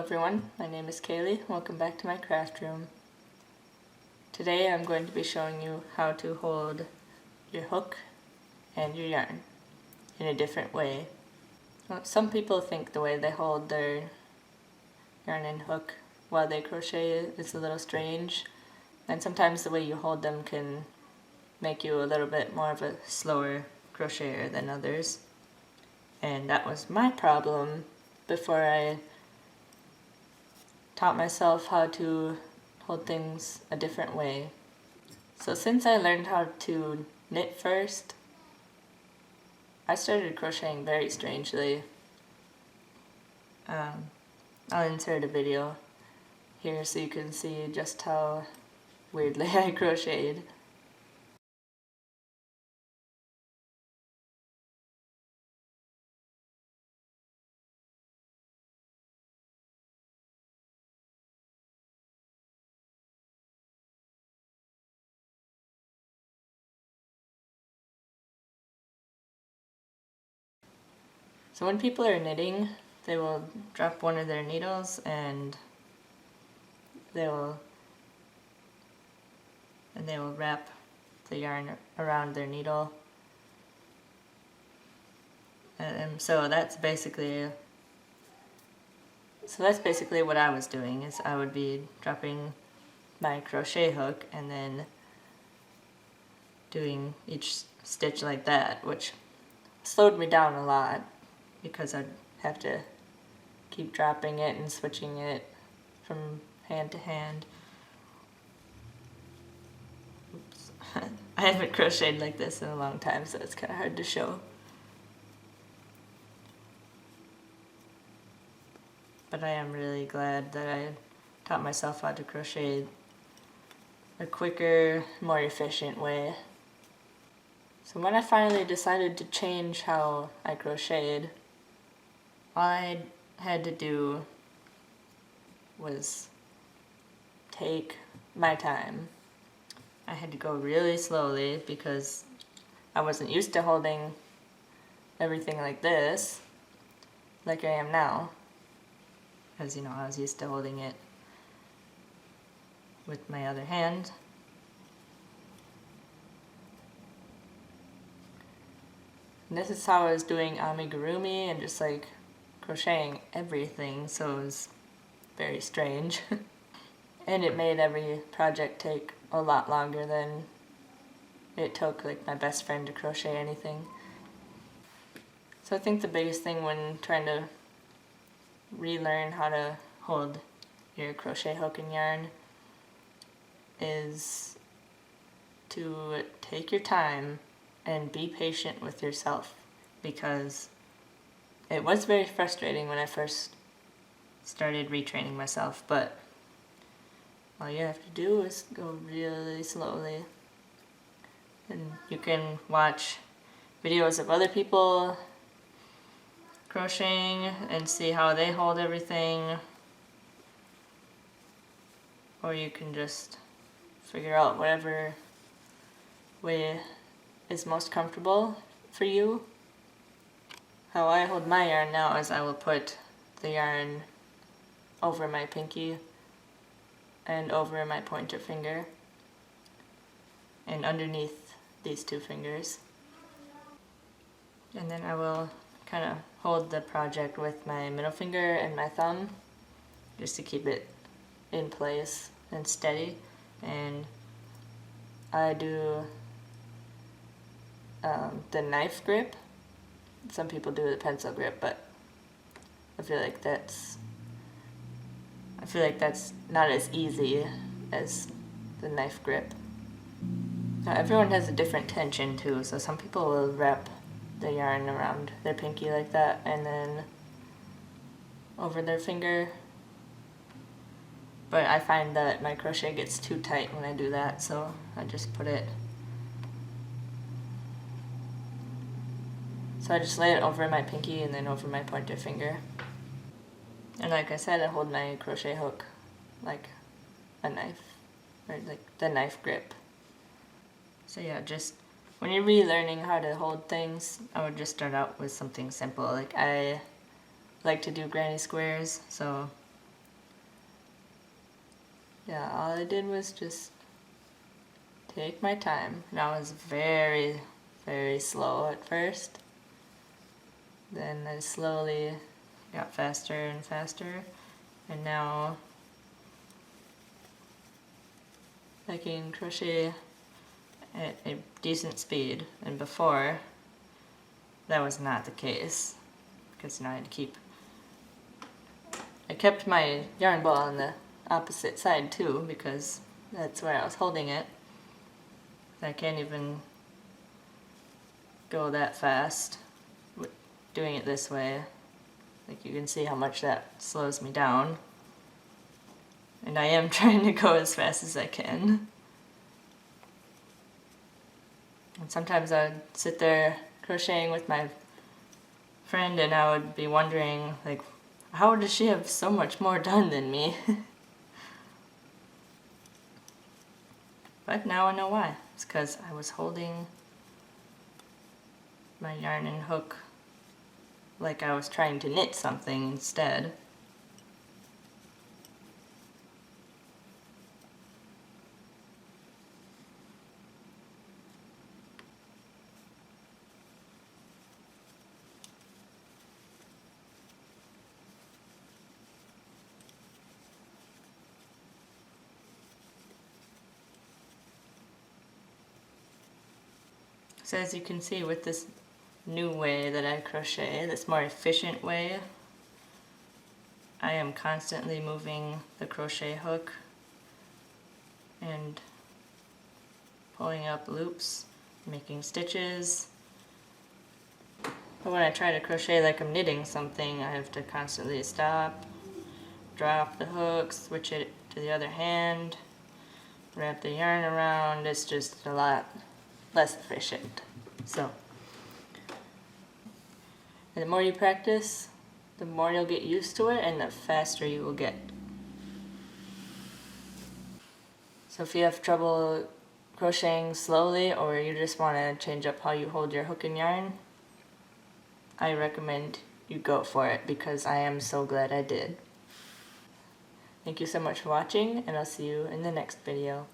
everyone, my name is Kaylee. Welcome back to my craft room. Today I'm going to be showing you how to hold your hook and your yarn in a different way. Well, some people think the way they hold their yarn and hook while they crochet is a little strange, and sometimes the way you hold them can make you a little bit more of a slower crocheter than others. And that was my problem before I taught myself how to hold things a different way. So since I learned how to knit first, I started crocheting very strangely. I'll insert a video here so you can see just how weirdly I crocheted. So when people are knitting, they will drop one of their needles and they will wrap the yarn around their needle. And so that's basically what I was doing, is I would be dropping my crochet hook and then doing each stitch like that, which slowed me down a lot because I'd have to keep dropping it and switching it from hand to hand. Oops. I haven't crocheted like this in a long time, so it's kind of hard to show. But I am really glad that I taught myself how to crochet a quicker, more efficient way. So when I finally decided to change how I crocheted, all I had to do was take my time. I had to go really slowly because I wasn't used to holding everything like this, like I am now. Because, I was used to holding it with my other hand. And this is how I was doing amigurumi and just like crocheting everything, so it was very strange. And it made every project take a lot longer than it took like my best friend to crochet anything. So I think the biggest thing when trying to relearn how to hold your crochet hook and yarn is to take your time and be patient with yourself, because it was very frustrating when I first started retraining myself, but all you have to do is go really slowly. And you can watch videos of other people crocheting and see how they hold everything, or you can just figure out whatever way is most comfortable for you. How I hold my yarn now is I will put the yarn over my pinky and over my pointer finger and underneath these two fingers. And then I will kind of hold the project with my middle finger and my thumb just to keep it in place and steady. And I do the knife grip. Some people do the pencil grip, but I feel like that's not as easy as the knife grip. Now, everyone has a different tension too, so some people will wrap the yarn around their pinky like that and then over their finger. But I find that my crochet gets too tight when I do that, so I just put it. So I just lay it over my pinky and then over my pointer finger. And like I said, I hold my crochet hook like a knife, or like the knife grip. So yeah, just when you're relearning how to hold things, I would just start out with something simple. Like I like to do granny squares, so yeah, all I did was just take my time. And I was very, very slow at first. Then I slowly got faster and faster. And now I can crochet at a decent speed. And before, that was not the case. Because I had to I kept my yarn ball on the opposite side too, because that's where I was holding it. I can't even go that fast doing it this way. Like, you can see how much that slows me down. And I am trying to go as fast as I can. And sometimes I'd sit there crocheting with my friend and I would be wondering, like, how does she have so much more done than me? But now I know why. It's because I was holding my yarn and hook like I was trying to knit something instead. So as you can see, with this new way that I crochet, this more efficient way, I am constantly moving the crochet hook and pulling up loops, making stitches. But when I try to crochet like I'm knitting something, I have to constantly stop, drop the hook, switch it to the other hand, wrap the yarn around. It's just a lot less efficient. So, and the more you practice, the more you'll get used to it and the faster you will get. So if you have trouble crocheting slowly, or you just want to change up how you hold your hook and yarn, I recommend you go for it, because I am so glad I did. Thank you so much for watching, and I'll see you in the next video.